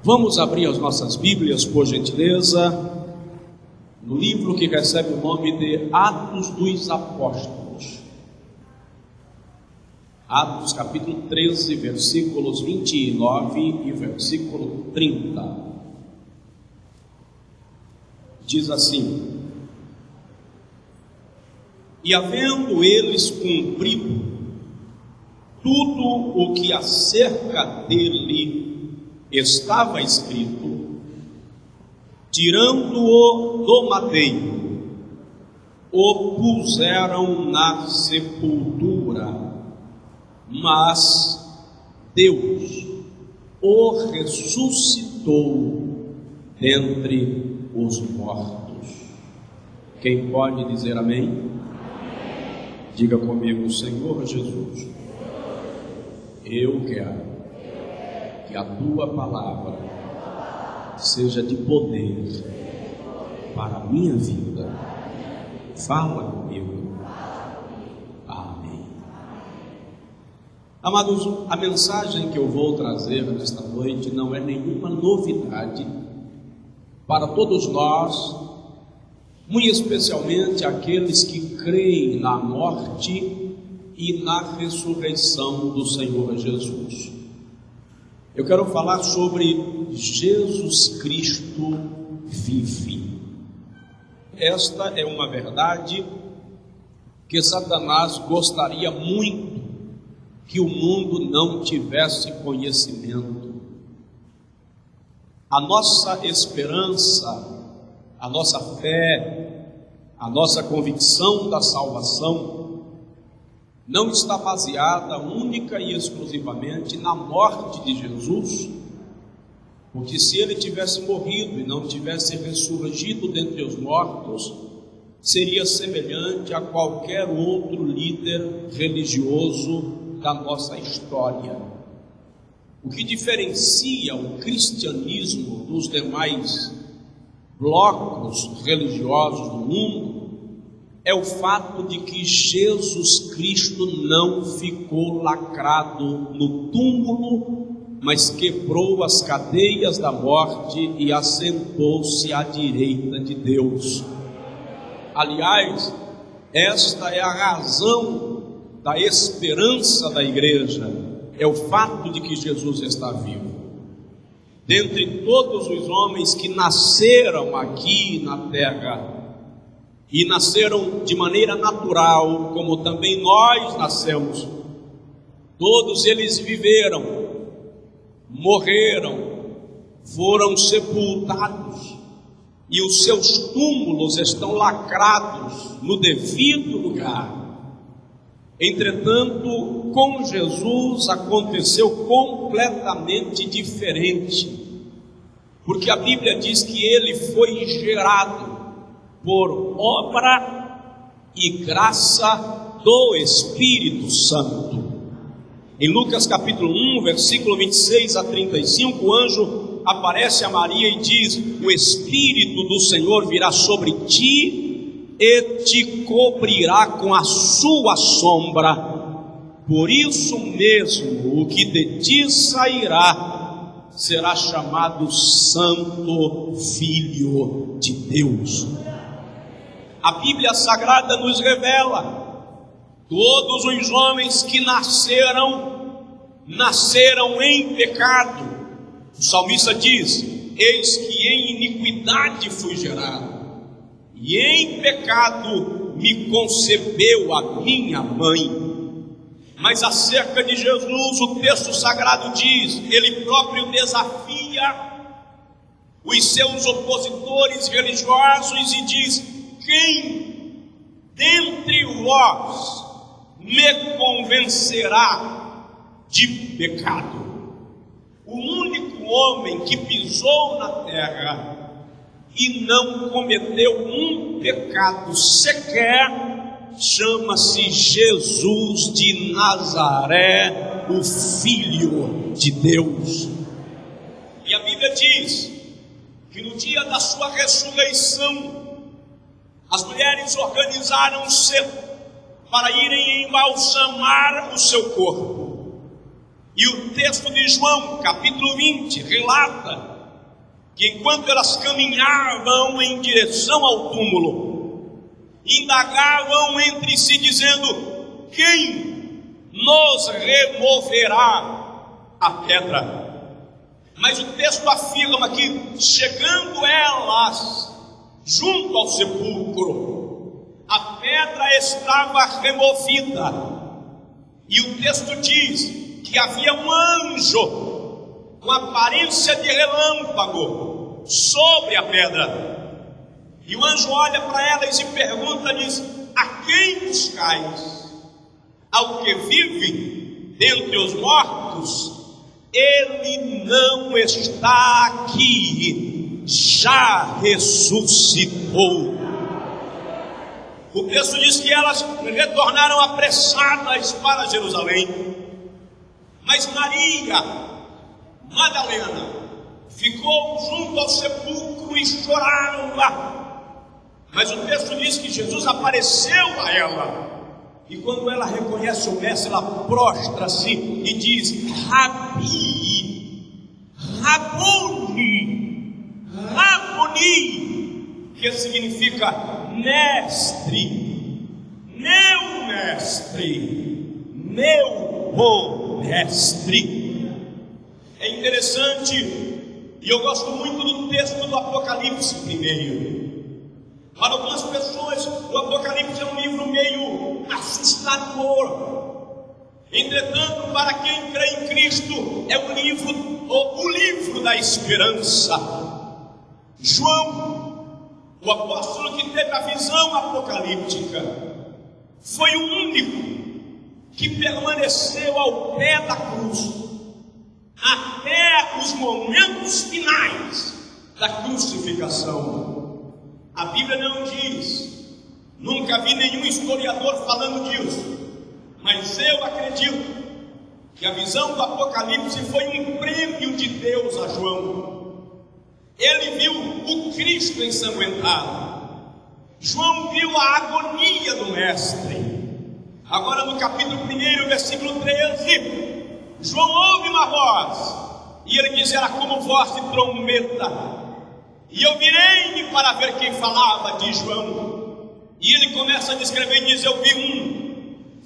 Vamos abrir as nossas Bíblias, por gentileza, no livro que recebe o nome de Atos dos Apóstolos. Atos capítulo 13, versículos 29 e versículo 30. Diz assim: E havendo eles cumprido tudo o que acerca dele estava escrito, tirando-o do madeiro, o puseram na sepultura, mas Deus o ressuscitou dentre os mortos. Quem pode dizer amém? Diga comigo: Senhor Jesus, eu quero que a tua palavra seja de poder para a minha vida. Fala comigo. Amém. Amados, a mensagem que eu vou trazer nesta noite não é nenhuma novidade para todos nós, muito especialmente aqueles que creem na morte e na ressurreição do Senhor Jesus. Eu quero falar sobre Jesus Cristo vive. Esta é uma verdade que Satanás gostaria muito que o mundo não tivesse conhecimento. A nossa esperança, a nossa fé, a nossa convicção da salvação não está baseada única e exclusivamente na morte de Jesus, porque se ele tivesse morrido e não tivesse ressurgido dentre os mortos, seria semelhante a qualquer outro líder religioso da nossa história. O que diferencia o cristianismo dos demais blocos religiosos do mundo é o fato de que Jesus Cristo não ficou lacrado no túmulo, mas quebrou as cadeias da morte e assentou-se à direita de Deus. Aliás, esta é a razão da esperança da igreja, é o fato de que Jesus está vivo. Dentre todos os homens que nasceram aqui na terra, e nasceram de maneira natural, como também nós nascemos, todos eles viveram, morreram, foram sepultados, e os seus túmulos estão lacrados no devido lugar. Entretanto, com Jesus aconteceu completamente diferente, porque a Bíblia diz que ele foi gerado por obra e graça do Espírito Santo. Em Lucas capítulo 1, versículo 26 a 35, o anjo aparece a Maria e diz: o Espírito do Senhor virá sobre ti e te cobrirá com a sua sombra. Por isso mesmo, o que de ti sairá será chamado Santo Filho de Deus. A Bíblia Sagrada nos revela: todos os homens que nasceram em pecado. O salmista diz: eis que em iniquidade fui gerado, e em pecado me concebeu a minha mãe. Mas acerca de Jesus, o texto sagrado diz, ele próprio desafia os seus opositores religiosos e diz: quem dentre vós me convencerá de pecado? O único homem que pisou na terra e não cometeu um pecado sequer chama-se Jesus de Nazaré, o Filho de Deus. E a Bíblia diz que no dia da sua ressurreição, as mulheres organizaram-se para irem embalsamar o seu corpo. E o texto de João, capítulo 20, relata que enquanto elas caminhavam em direção ao túmulo, indagavam entre si dizendo: quem nos removerá a pedra? Mas o texto afirma que, chegando elas junto ao sepulcro, a pedra estava removida, e o texto diz que havia um anjo com aparência de relâmpago sobre a pedra. E o anjo olha para elas e pergunta-lhes: a quem buscais? Ao que vive dentre os mortos? Ele não está aqui, já ressuscitou. O texto diz que elas retornaram apressadas para Jerusalém, mas Maria Madalena ficou junto ao sepulcro e choraram lá. Mas o texto diz que Jesus apareceu a ela, e quando ela reconhece o mestre, ela prostra-se e diz: Rabi, Rabuni, Rabuni, que significa mestre, meu mestre, meu bom mestre. É interessante, e eu gosto muito do texto do Apocalipse primeiro. Para algumas pessoas, o Apocalipse é um livro meio assustador. Entretanto, para quem crê em Cristo, é um livro, o livro da esperança. João, o apóstolo que teve a visão apocalíptica, foi o único que permaneceu ao pé da cruz até os momentos finais da crucificação. A Bíblia não diz, nunca vi nenhum historiador falando disso, mas eu acredito que a visão do Apocalipse foi um prêmio de Deus a João. Ele viu o Cristo ensanguentado. João viu a agonia do Mestre. Agora no capítulo 1, versículo 13, João ouve uma voz, e ele diz: era como voz de trombeta. E eu virei-me para ver quem falava, diz João. E ele começa a descrever e diz: eu vi um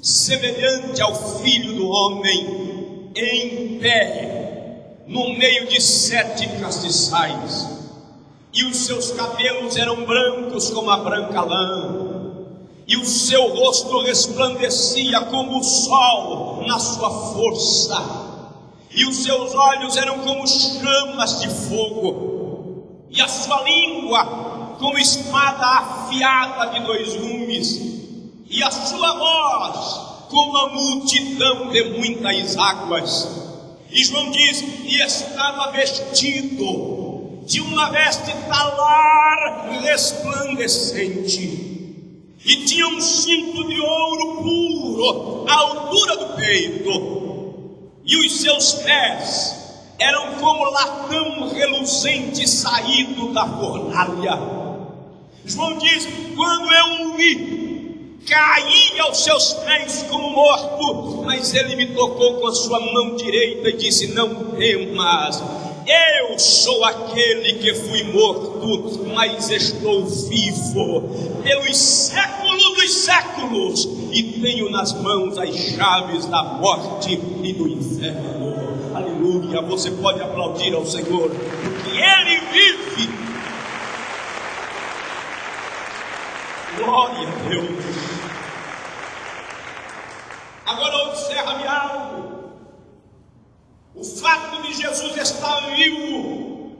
semelhante ao Filho do Homem, em pé, no meio de 7 castiçais, e os seus cabelos eram brancos como a branca lã, e o seu rosto resplandecia como o sol na sua força, e os seus olhos eram como chamas de fogo, e a sua língua como espada afiada de 2 gumes, e a sua voz como a multidão de muitas águas. E João diz: e estava vestido de uma veste talar resplandecente, e tinha um cinto de ouro puro à altura do peito, e os seus pés eram como latão reluzente saído da fornalha. João diz: quando eu o vi, caí aos seus pés como morto, mas ele me tocou com a sua mão direita e disse: não temas, eu sou aquele que fui morto, mas estou vivo pelos séculos dos séculos, e tenho nas mãos as chaves da morte e do inferno. Aleluia, você pode aplaudir ao Senhor, porque Ele vive. Glória a Deus. Agora observa-me algo. O fato de Jesus estar vivo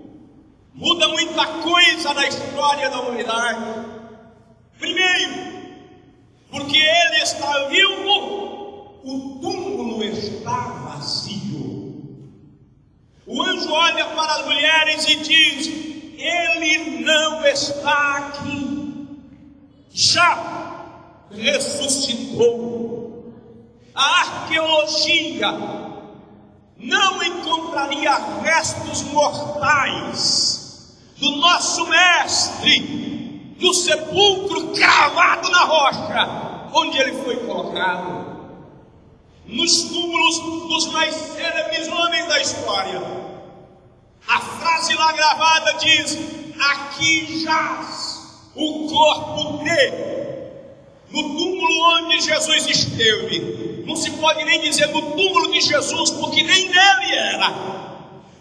muda muita coisa na história da humanidade. Primeiro, porque Ele está vivo, o túmulo está vazio. O anjo olha para as mulheres e diz: ele não está aqui, já ressuscitou. A arqueologia não encontraria restos mortais do nosso mestre no sepulcro cravado na rocha onde ele foi colocado. Nos túmulos dos mais célebres homens da história, a frase lá gravada diz: aqui jaz o corpo dele. No túmulo onde Jesus esteve, não se pode nem dizer no túmulo de Jesus, porque nem nele era.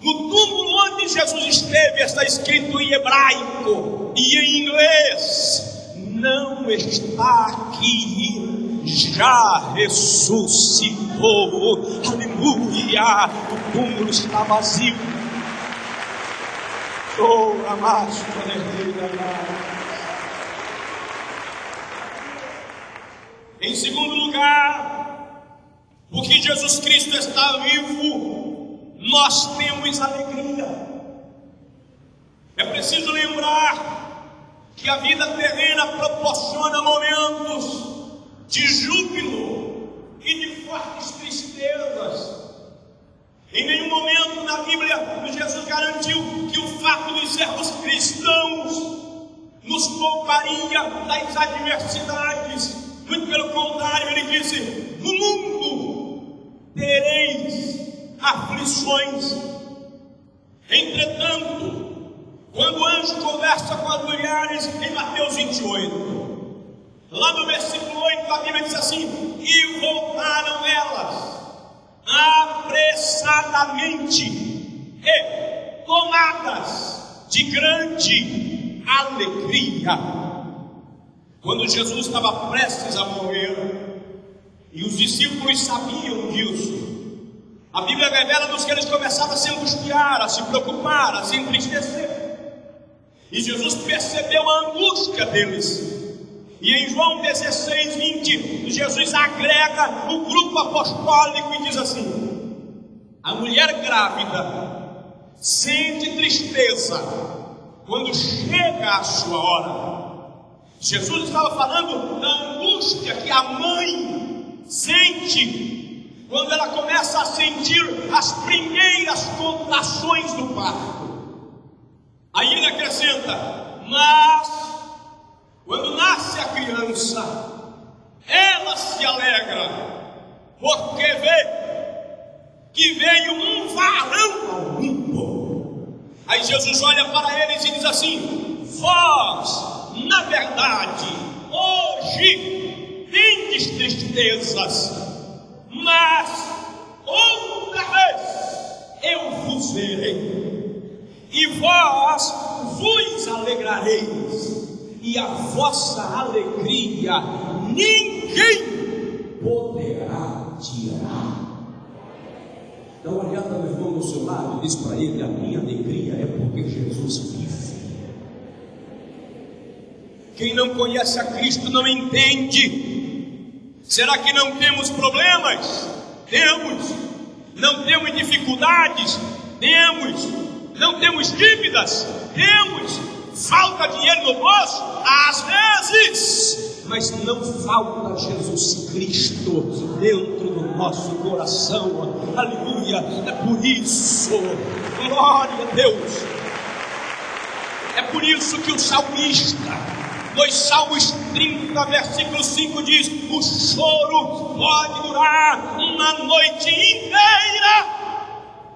No túmulo onde Jesus esteve, está escrito em hebraico e em inglês: não está aqui, já ressuscitou. Aleluia! O túmulo está vazio. Oh, amado, em segundo lugar, porque Jesus Cristo está vivo, nós temos alegria. É preciso lembrar que a vida terrena proporciona momentos de júbilo e de fortes tristezas. Em nenhum momento na Bíblia Jesus garantiu que o fato de sermos cristãos nos pouparia das adversidades. Muito pelo contrário, ele disse: no mundo tereis aflições. Entretanto, quando o anjo conversa com as mulheres em Mateus 28, lá no versículo 8 a Bíblia diz assim: e voltaram elas apressadamente e tomadas de grande alegria. Quando Jesus estava prestes a morrer, e os discípulos sabiam disso, a Bíblia revela-nos que eles começaram a se angustiar, a se preocupar, a se entristecer. E Jesus percebeu a angústia deles. E em João 16, 20, Jesus agrega o grupo apostólico e diz assim: a mulher grávida sente tristeza quando chega a sua hora. Jesus estava falando da angústia que a mãe sente quando ela começa a sentir as primeiras contrações do parto. Aí ele acrescenta: mas quando nasce a criança, ela se alegra, porque vê que veio um varão ao mundo. Aí Jesus olha para eles e diz assim: vós, na verdade, hoje tendes tristezas, mas outra vez eu vos verei, e vós vos alegrareis, e a vossa alegria ninguém poderá tirar. Dá uma olhada no irmão do seu lado e diz para ele: a minha alegria é porque Jesus vive. Quem não conhece a Cristo não entende. Será que não temos problemas? Temos. Não temos dificuldades? Temos. Não temos dívidas? Temos. Falta dinheiro no bolso? Às vezes. Mas não falta Jesus Cristo dentro do nosso coração. Aleluia. É por isso, glória a Deus, é por isso que o salmista, nos Salmos 30, versículo 5 diz: o choro pode durar uma noite inteira,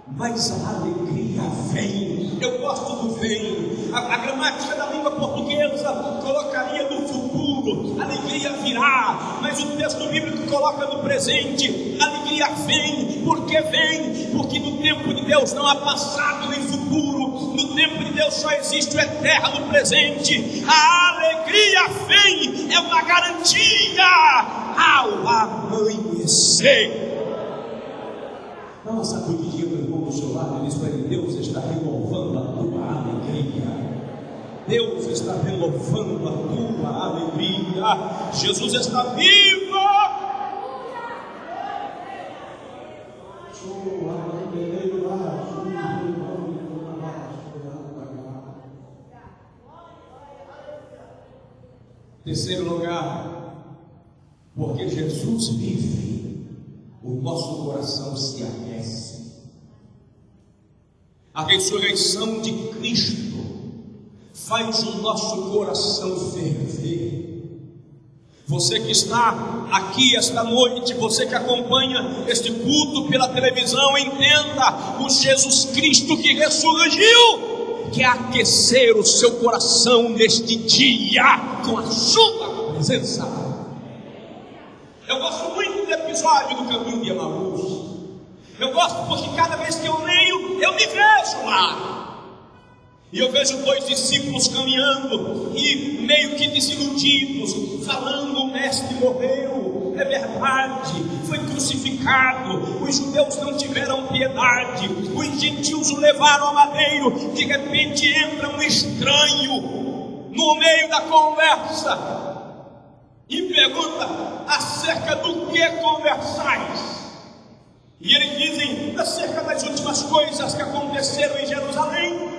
mas a alegria vem. Eu gosto do vem. A gramática da língua portuguesa colocaria no futuro: alegria virá, mas o texto bíblico coloca no presente: alegria vem. Por que vem? Porque no tempo de Deus não há passado nem futuro. No tempo de Deus só existe o eterno presente. A alegria vem, é uma garantia ao amanhecer. Dá uma sacudidinha do irmão do seu lado e diz para ele: Deus está renovando a tua alegria. Deus está renovando a tua alegria. Jesus está vivo. Terceiro lugar, porque Jesus vive, o nosso coração se aquece. A ressurreição de Cristo faz o nosso coração ferver. Você que está aqui esta noite, você que acompanha este culto pela televisão, entenda: o Jesus Cristo que ressurgiu quer aquecer o seu coração neste dia com a sua presença. Eu gosto muito do episódio do caminho de Emaús. Eu gosto porque cada vez que eu leio, eu me vejo lá. E eu vejo dois discípulos caminhando e meio que desiludidos, falando: o mestre morreu, é verdade, foi crucificado, os judeus não tiveram piedade, os gentios o levaram a madeiro. De repente entra um estranho no meio da conversa e pergunta: acerca do que conversais? E eles dizem: acerca das últimas coisas que aconteceram em Jerusalém.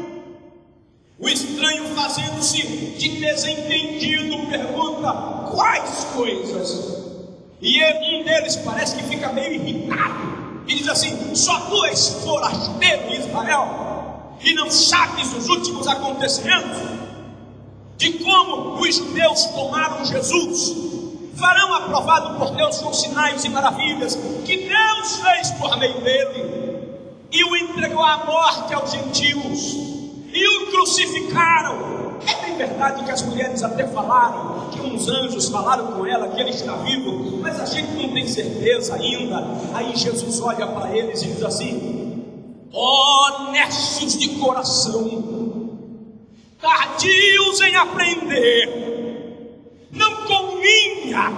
O estranho, fazendo-se de desentendido, pergunta: quais coisas? E um deles parece que fica meio irritado e diz assim: só tu és forasteiro em Israel e não sabes os últimos acontecimentos? De como os judeus tomaram Jesus, farão aprovado por Deus com sinais e maravilhas que Deus fez por meio dele, e o entregou à morte aos gentios e o crucificaram. É bem verdade que as mulheres até falaram, que uns anjos falaram com ela que ele está vivo, mas a gente não tem certeza ainda. Aí Jesus olha para eles e diz assim: ó necios de coração, tardios em aprender, não convinha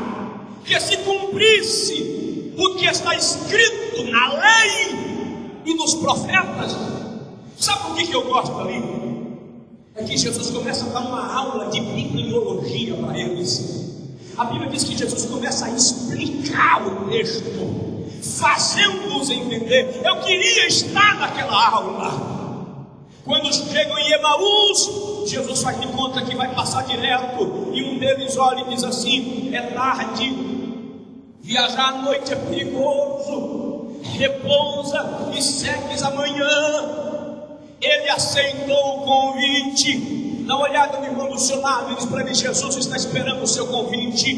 que se cumprisse o que está escrito na lei e nos profetas. Sabe por que eu gosto ali? É que Jesus começa a dar uma aula de bibliologia para eles. A Bíblia diz que Jesus começa a explicar o texto, fazendo-os entender. Eu queria estar naquela aula. Quando chegam em Emaús, Jesus faz de conta que vai passar direto, e um deles olha e diz assim: é tarde, viajar à noite é perigoso, repousa e segues amanhã. Ele aceitou o convite. Dá uma olhada no irmão do seu lado e diz para ele: Jesus está esperando o seu convite.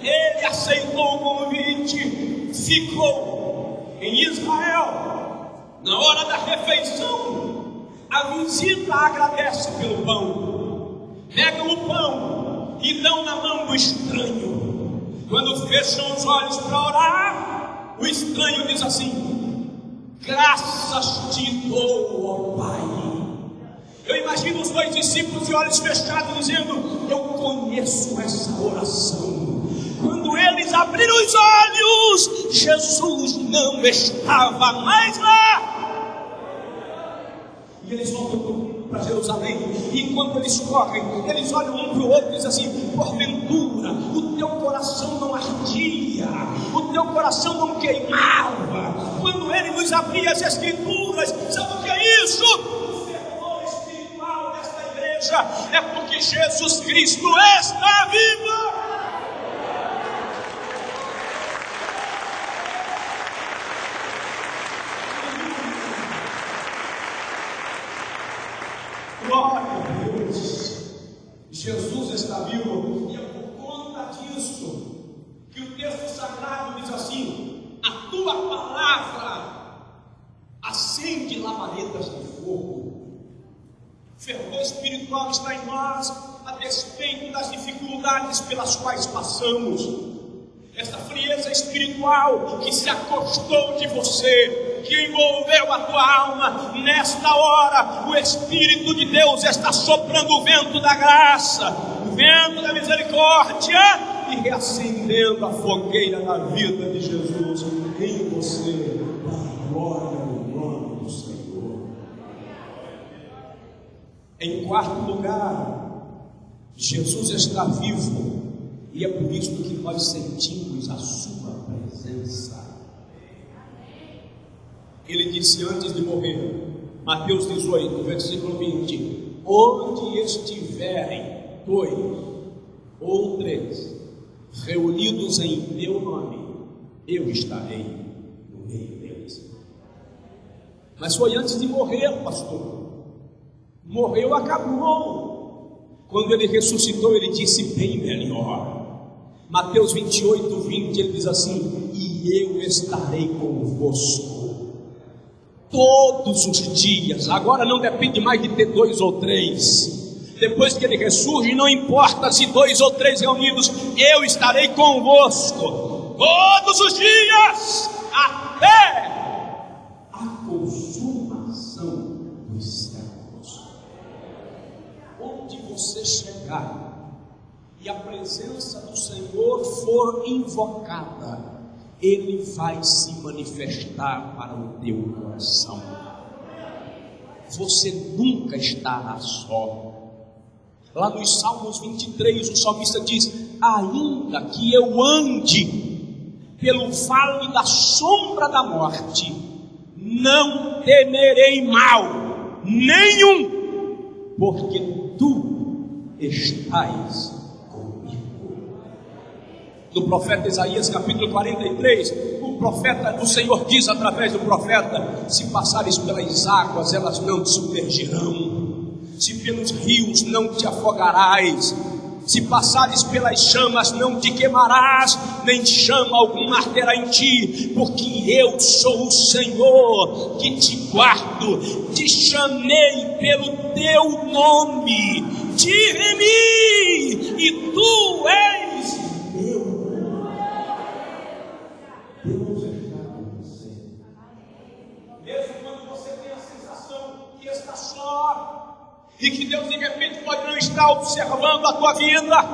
Ele aceitou o convite, ficou em Israel. Na hora da refeição, a visita agradece pelo pão, pegam o pão e dão na mão do estranho. Quando fecham os olhos para orar, o estranho diz assim: graças te dou, ó Pai. Eu imagino os dois discípulos de olhos fechados dizendo: eu conheço essa oração. Quando eles abriram os olhos, Jesus não estava mais lá. E eles voltam para Jerusalém, e enquanto eles correm, eles olham um para o outro e dizem assim: porventura o teu coração não ardia, o teu coração não queimava quando ele nos abria as escrituras? Sabe o que é isso? O sermão espiritual desta igreja é porque Jesus Cristo está vivo. Glória a Deus, Jesus está vivo, e é por conta disso que o texto sagrado diz assim: a tua palavra acende labaredas de fogo. Fervor espiritual está em nós, a despeito das dificuldades pelas quais passamos. Esta frieza espiritual que se acostou de você, que envolveu a tua alma, nesta hora o Espírito de Deus está soprando o vento da graça, o vento da misericórdia, e reacendendo a fogueira da vida de Jesus em você, para a glória do nome do Senhor. Em quarto lugar, Jesus está vivo, e é por isso que nós sentimos a sua presença. Ele disse antes de morrer, Mateus 18, versículo 20: onde estiverem 2 ou 3 reunidos em meu nome, eu estarei no meio deles. Mas foi antes de morrer, pastor. Morreu, acabou. Quando ele ressuscitou, ele disse bem melhor. Mateus 28, 20, ele diz assim: e eu estarei convosco todos os dias. Agora não depende mais de ter 2 ou 3. Depois que ele ressurge, não importa se 2 ou 3 reunidos, eu estarei convosco todos os dias, até a consumação dos séculos. Onde você chegar e a presença do Senhor for invocada, Ele vai se manifestar para o teu coração. Você nunca estará só. Lá nos Salmos 23, o salmista diz: ainda que eu ande pelo vale da sombra da morte, não temerei mal nenhum, porque tu estás comigo. Do profeta Isaías, capítulo 43, o Senhor diz através do profeta: se passares pelas águas, elas não te submergirão. Se pelos rios, não te afogarás. Se passares pelas chamas, não te queimarás, nem chama alguma arderá em ti, porque eu sou o Senhor que te guardo, te chamei pelo teu nome, te remi, e tu és meu. Deus está com você. Mesmo quando você tem a sensação que está só, e que Deus de repente pode não estar observando a tua vida,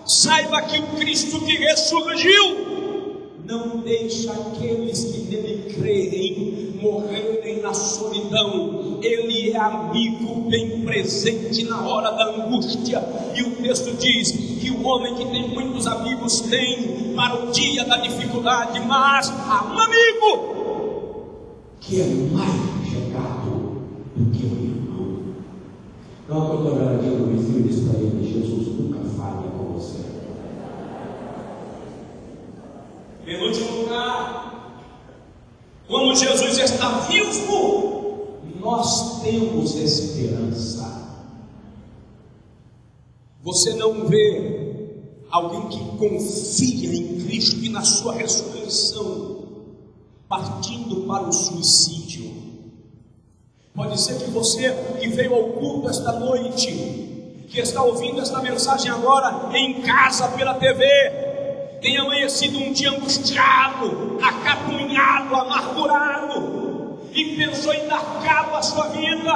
saiba que o Cristo que ressurgiu não deixa aqueles que nele creem morrerem na solidão. Ele é amigo bem presente na hora da angústia, e o texto diz que o homem que tem muitos amigos tem para o dia da dificuldade, mas há um amigo que é mais chegado do que o irmão. Não, quando eu era aqui no vizinho, disse para ele: Jesus nunca falha com você. Em último lugar, como Jesus está vivo, nós temos esperança. Você não vê alguém que confia em Cristo e na sua ressurreição partindo para o suicídio. Pode ser que você que veio ao culto esta noite, que está ouvindo esta mensagem agora em casa pela TV, tenha amanhecido um dia angustiado, acabrunhado, amargurado, e pensou em dar cabo à sua vida.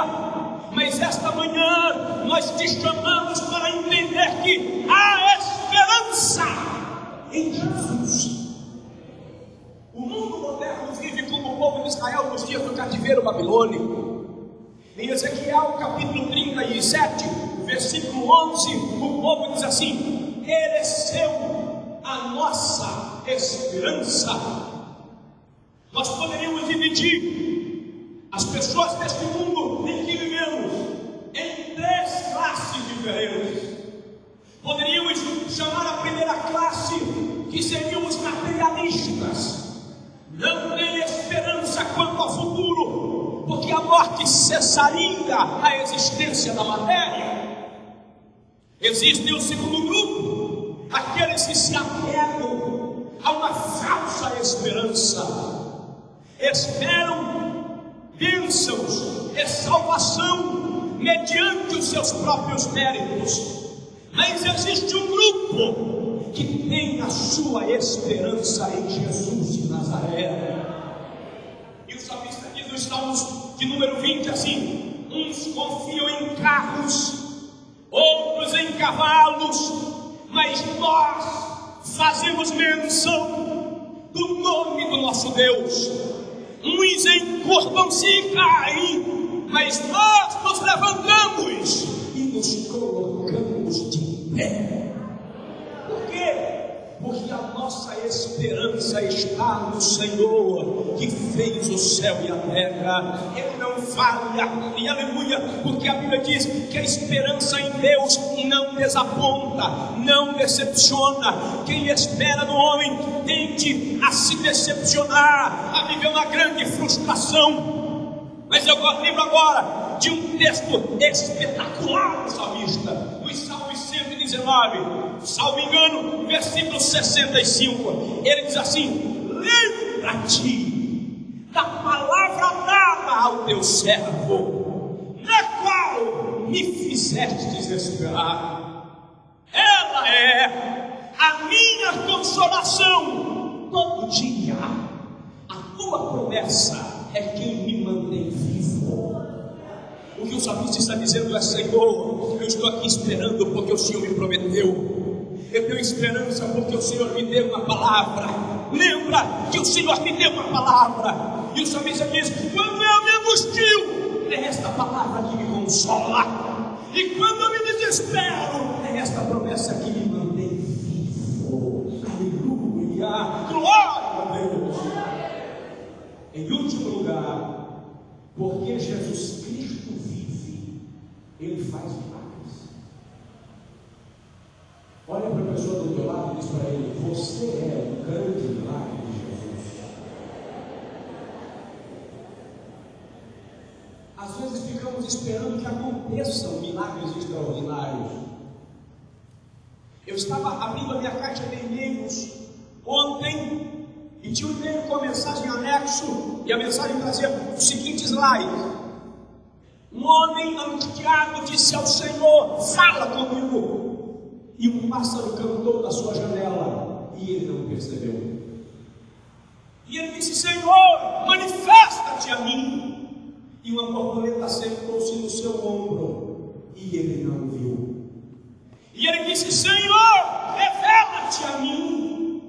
Mas esta manhã nós te chamamos para entender que há esperança em Jesus. O mundo moderno vive como o povo de Israel nos dias do cativeiro babilônico. Em Ezequiel capítulo 37, versículo 11, o povo diz assim: pereceu a nossa esperança. Nós poderíamos dividir as pessoas deste mundo em que vivemos em 3 classes diferentes. Poderíamos chamar a primeira classe, que seriam os materialistas. Não tem esperança quanto ao futuro, porque a morte cessaria a existência da matéria. Existe o segundo grupo, aqueles que se apegam a uma falsa esperança, esperam bênçãos e salvação mediante os seus próprios méritos. Mas existe um grupo que tem a sua esperança em Jesus de Nazaré. E o salmista diz nos Salmos de número 20 assim: uns confiam em carros, outros em cavalos, mas nós fazemos menção do nome do nosso Deus. Uns encurvam-se e caem, mas nós nos levantamos e nos colocamos de pé. Por quê? Porque a nossa esperança está no Senhor, que fez o céu e a terra. Ele não falha, e aleluia, porque a Bíblia diz que a esperança em Deus não desaponta, não decepciona. Quem espera no homem tende a se decepcionar, a viver uma grande frustração. Mas eu lembro agora de um texto espetacular do salmista, os Salmos 119, salvo engano, versículo 65. Ele diz assim: lembra-te da palavra dada ao teu servo, na qual me fizestes esperar. Ela é a minha consolação todo dia. A tua promessa é quem me mantém vivo. O que o salmista está dizendo é: Senhor, eu estou aqui esperando porque o Senhor me prometeu. Eu tenho esperança porque o Senhor me deu uma palavra. Lembra que o Senhor me deu uma palavra. E o salmista diz: quando eu me angustio, é esta palavra que me consola. E quando eu me desespero, é esta promessa que me mantém vivo. Aleluia, glória a Deus. Em último lugar, porque Jesus Cristo vive, Ele faz milagres. Olha para a pessoa do teu lado e diz para ele: você é o grande milagre de Jesus. Às vezes ficamos esperando que aconteçam milagres extraordinários. Eu estava abrindo a minha caixa de e-mails ontem e tinha um e-mail com a mensagem anexo, e a mensagem trazia o seguinte slide: um homem angustiado disse ao Senhor: fala comigo. E um pássaro cantou na sua janela e ele não percebeu. E ele disse: Senhor, manifesta-te a mim. E uma borboleta sentou-se no seu ombro e ele não viu. E ele disse: Senhor, revela-te a mim.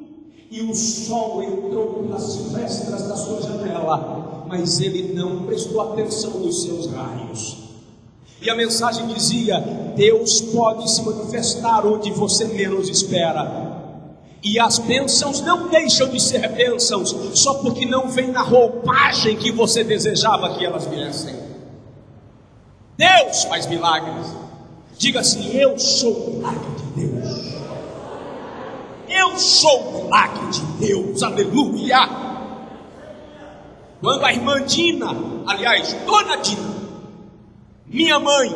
E o sol entrou pelas silvestras da sua janela, mas ele não prestou atenção nos seus raios. E a mensagem dizia: Deus pode se manifestar onde você menos espera. E as bênçãos não deixam de ser bênçãos só porque não vem na roupagem que você desejava que elas viessem. Deus faz milagres. Diga assim: eu sou o milagre de Deus. Eu sou o milagre de Deus. Aleluia. Quando a irmã Dina, aliás, Dona Dina, minha mãe,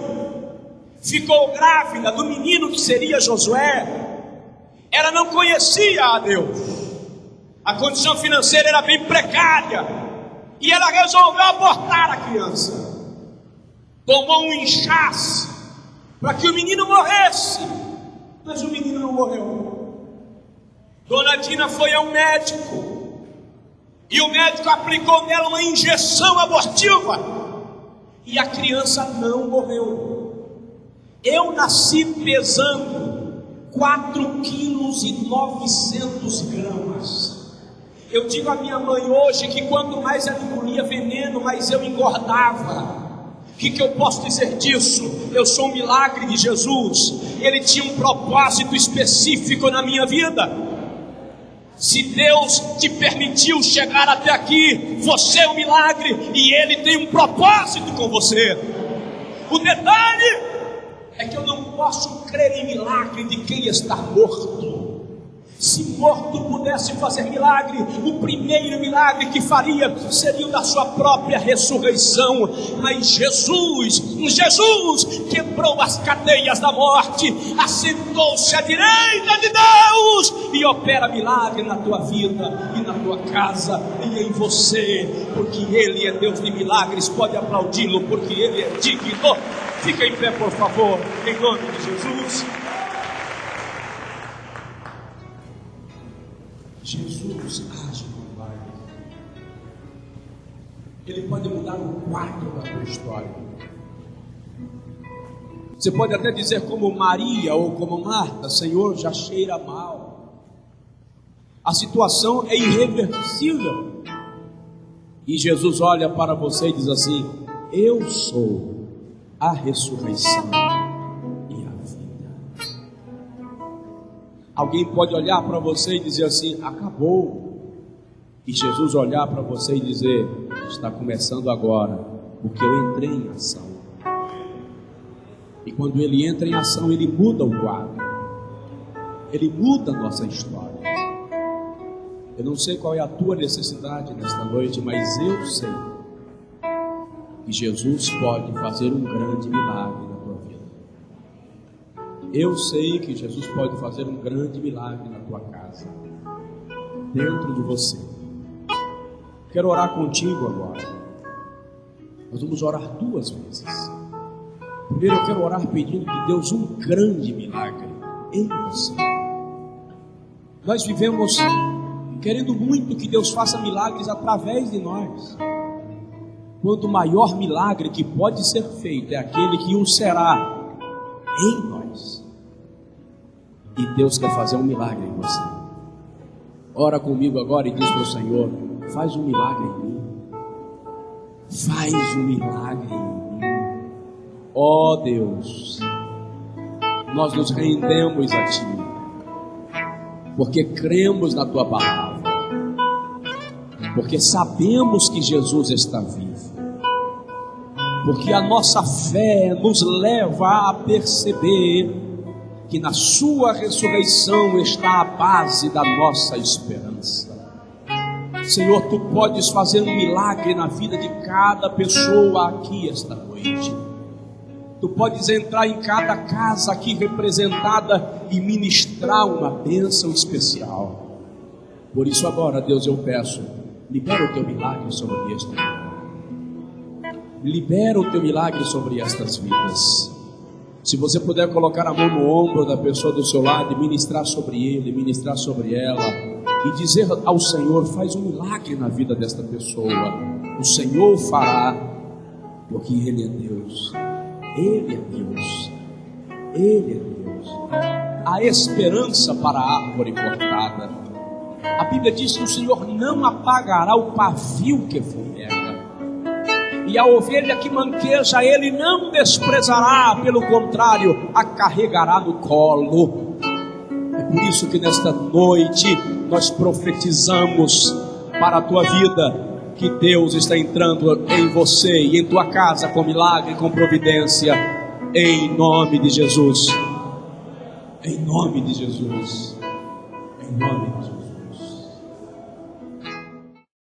ficou grávida do menino que seria Josué, ela não conhecia a Deus. A condição financeira era bem precária e ela resolveu abortar a criança. Tomou um inchaço para que o menino morresse, mas o menino não morreu. Dona Dina foi ao médico e o médico aplicou nela uma injeção abortiva e a criança não morreu. Eu nasci pesando 4,9 kg. Eu digo à minha mãe hoje que quanto mais ela engolia veneno, mais eu engordava. O que eu posso dizer disso? Eu sou um milagre de Jesus. Ele tinha um propósito específico na minha vida. Se Deus te permitiu chegar até aqui, você é um milagre e Ele tem um propósito com você. O detalhe é que eu não posso crer em milagre de quem está morto. Se morto pudesse fazer milagre, o primeiro milagre que faria seria o da sua própria ressurreição. Mas Jesus quebrou as cadeias da morte, assentou-se à direita de Deus e opera milagre na tua vida e na tua casa e em você, porque Ele é Deus de milagres. Pode aplaudi-lo, porque Ele é digno. Fica em pé, por favor, em nome de Jesus. Jesus age com milagre. Ele pode mudar o quadro da tua história. Você pode até dizer como Maria ou como Marta: Senhor, já cheira mal. A situação é irreversível. E Jesus olha para você e diz assim: eu sou a ressurreição. Alguém pode olhar para você e dizer assim: acabou. E Jesus olhar para você e dizer: está começando agora, porque eu entrei em ação. E quando Ele entra em ação, Ele muda o quadro. Ele muda a nossa história. Eu não sei qual é a tua necessidade nesta noite, mas eu sei que Jesus pode fazer um grande milagre. Eu sei que Jesus pode fazer um grande milagre na tua casa, dentro de você. Quero orar contigo agora. Nós vamos orar 2 vezes. Primeiro eu quero orar pedindo que Deus um grande milagre em você. Nós vivemos querendo muito que Deus faça milagres através de nós, quando o maior milagre que pode ser feito é aquele que o será em nós. E Deus quer fazer um milagre em você. Ora comigo agora e diz para o Senhor: faz um milagre em mim. Faz um milagre em mim. Ó Deus, nós nos rendemos a Ti, porque cremos na Tua palavra, porque sabemos que Jesus está vivo, porque a nossa fé nos leva a perceber que na Sua ressurreição está a base da nossa esperança. Senhor, Tu podes fazer um milagre na vida de cada pessoa aqui esta noite. Tu podes entrar em cada casa aqui representada e ministrar uma bênção especial. Por isso agora, Deus, eu peço, libera o Teu milagre sobre este lugar. Libera o Teu milagre sobre estas vidas. Se você puder colocar a mão no ombro da pessoa do seu lado e ministrar sobre ele, ministrar sobre ela, e dizer ao Senhor: faz um milagre na vida desta pessoa. O Senhor fará, porque Ele é Deus. Ele é Deus. Ele é Deus. Há esperança para a árvore cortada. A Bíblia diz que o Senhor não apagará o pavio que fumega, e a ovelha que manqueja Ele não desprezará, pelo contrário, a carregará no colo. É por isso que nesta noite nós profetizamos para a tua vida que Deus está entrando em você e em tua casa com milagre, com providência, em nome de Jesus. Em nome de Jesus. Em nome de Jesus.